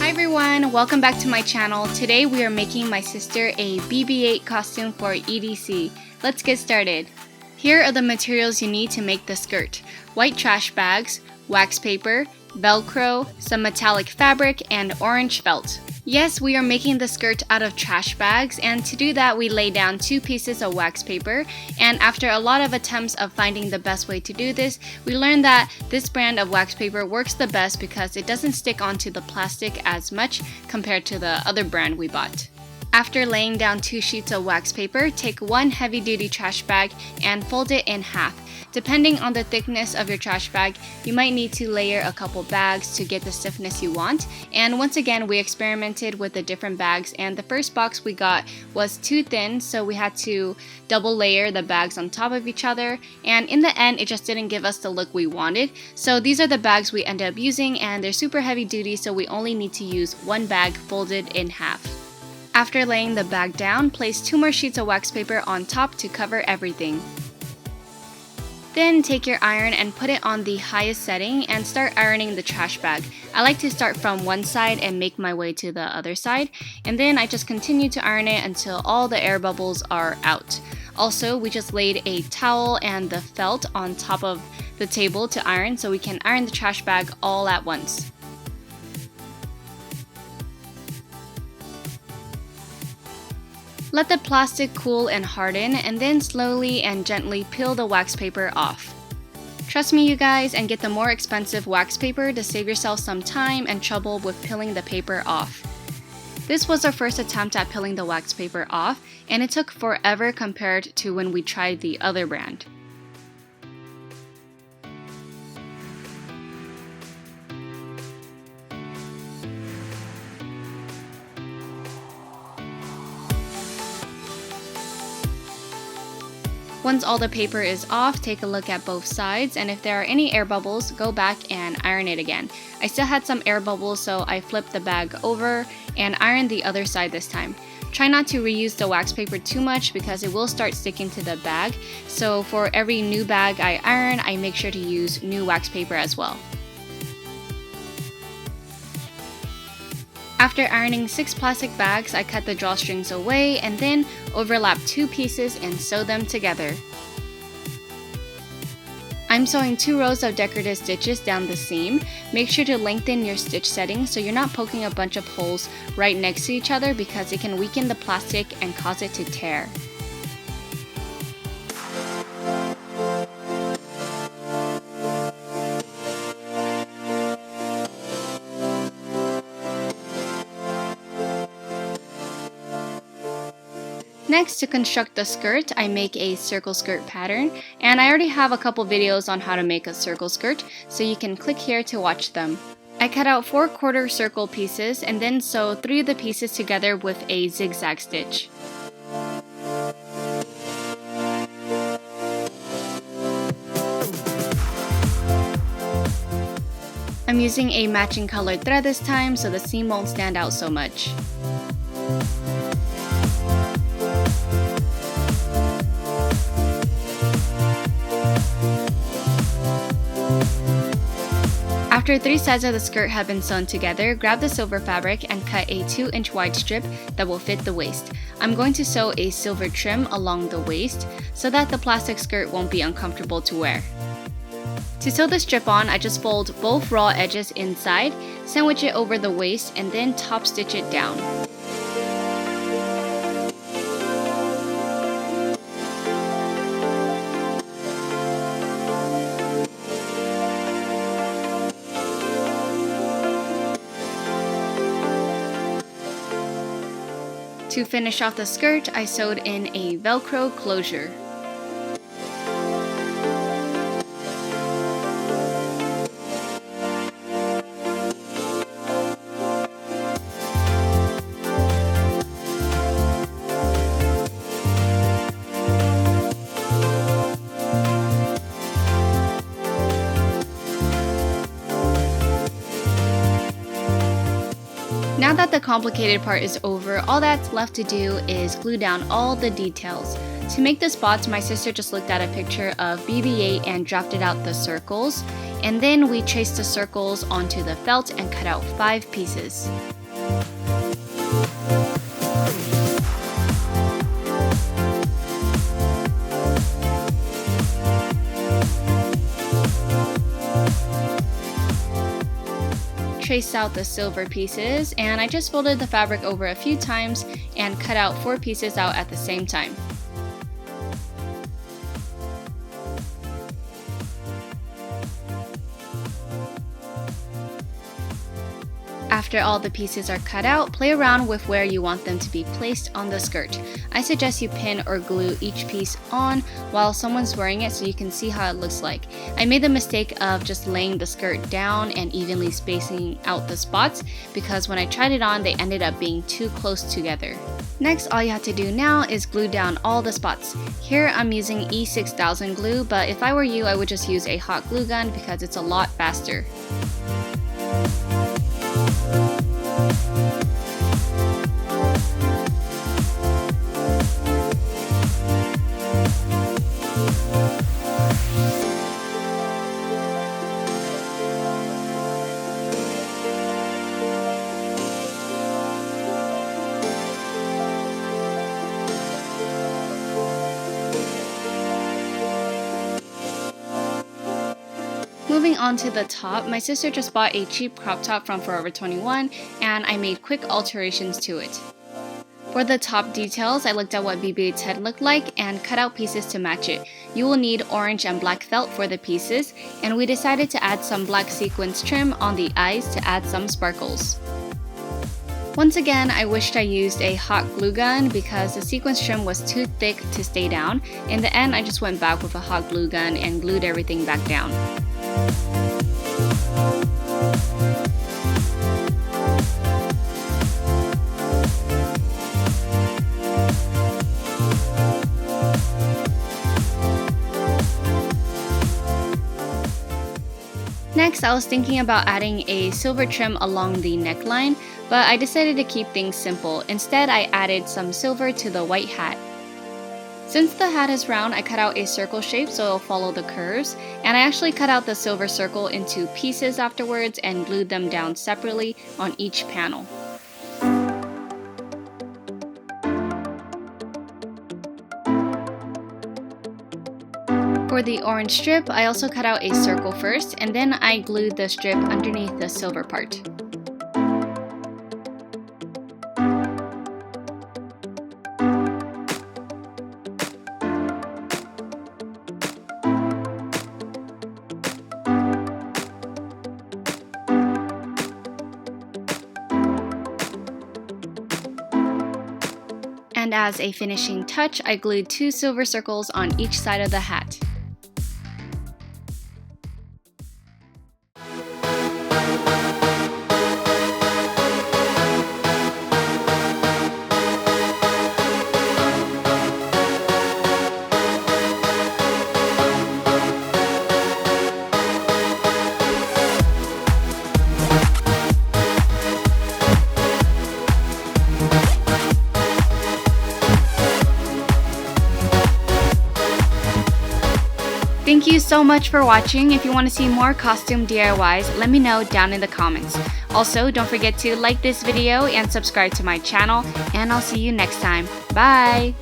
Hi everyone, welcome back to my channel. Today we are making my sister a BB-8 costume for EDC. Let's get started. Here are the materials you need to make the skirt. White trash bags, wax paper, Velcro, some metallic fabric, and orange felt. Yes, we are making the skirt out of trash bags, and to do that we lay down 2 pieces of wax paper, and after a lot of attempts of finding the best way to do this, we learned that this brand of wax paper works the best because it doesn't stick onto the plastic as much compared to the other brand we bought. After laying down 2 sheets of wax paper, take 1 heavy-duty trash bag and fold it in half. Depending on the thickness of your trash bag, you might need to layer a couple bags to get the stiffness you want. And once again, we experimented with the different bags, and the first box we got was too thin, so we had to double layer the bags on top of each other, and in the end it just didn't give us the look we wanted. So these are the bags we ended up using, and they're super heavy duty, so we only need to use 1 bag folded in half. After laying the bag down, place 2 more sheets of wax paper on top to cover everything. Then take your iron and put it on the highest setting and start ironing the trash bag. I like to start from one side and make my way to the other side, and then I just continue to iron it until all the air bubbles are out. Also, we just laid a towel and the felt on top of the table to iron so we can iron the trash bag all at once. Let the plastic cool and harden, and then slowly and gently peel the wax paper off. Trust me you guys, and get the more expensive wax paper to save yourself some time and trouble with peeling the paper off. This was our first attempt at peeling the wax paper off, and it took forever compared to when we tried the other brand. Once all the paper is off, take a look at both sides, and if there are any air bubbles, go back and iron it again. I still had some air bubbles, so I flipped the bag over and ironed the other side this time. Try not to reuse the wax paper too much because it will start sticking to the bag, so for every new bag I iron, I make sure to use new wax paper as well. After ironing 6 plastic bags, I cut the drawstrings away and then overlap 2 pieces and sew them together. I'm sewing 2 rows of decorative stitches down the seam. Make sure to lengthen your stitch setting so you're not poking a bunch of holes right next to each other because it can weaken the plastic and cause it to tear. Next, to construct the skirt, I make a circle skirt pattern, and I already have a couple videos on how to make a circle skirt, so you can click here to watch them. I cut out 4 quarter circle pieces and then sew 3 of the pieces together with a zigzag stitch. I'm using a matching colored thread this time so the seam won't stand out so much. After 3 sides of the skirt have been sewn together, grab the silver fabric and cut a 2-inch wide strip that will fit the waist. I'm going to sew a silver trim along the waist so that the plastic skirt won't be uncomfortable to wear. To sew the strip on, I just fold both raw edges inside, sandwich it over the waist, and then top stitch it down. To finish off the skirt, I sewed in a Velcro closure. Now that the complicated part is over, all that's left to do is glue down all the details. To make the spots, my sister just looked at a picture of BB-8 and drafted out the circles. And then we traced the circles onto the felt and cut out 5 pieces. Traced out the silver pieces, and I just folded the fabric over a few times and cut out 4 pieces out at the same time. After all the pieces are cut out, play around with where you want them to be placed on the skirt. I suggest you pin or glue each piece on while someone's wearing it so you can see how it looks like. I made the mistake of just laying the skirt down and evenly spacing out the spots because when I tried it on, they ended up being too close together. Next, all you have to do now is glue down all the spots. Here I'm using E6000 glue, but if I were you, I would just use a hot glue gun because it's a lot faster. Moving on to the top, my sister just bought a cheap crop top from Forever 21 and I made quick alterations to it. For the top details, I looked at what BB-8's head looked like and cut out pieces to match it. You will need orange and black felt for the pieces, and we decided to add some black sequins trim on the eyes to add some sparkles. Once again, I wished I used a hot glue gun because the sequins trim was too thick to stay down. In the end, I just went back with a hot glue gun and glued everything back down. Next, I was thinking about adding a silver trim along the neckline, but I decided to keep things simple. Instead, I added some silver to the white hat. Since the hat is round, I cut out a circle shape so it'll follow the curves, and I actually cut out the silver circle into pieces afterwards and glued them down separately on each panel. For the orange strip, I also cut out a circle first, and then I glued the strip underneath the silver part. And as a finishing touch, I glued 2 silver circles on each side of the hat. Thank you so much for watching. If you want to see more costume DIYs, let me know down in the comments. Also, don't forget to like this video and subscribe to my channel, and I'll see you next time. Bye!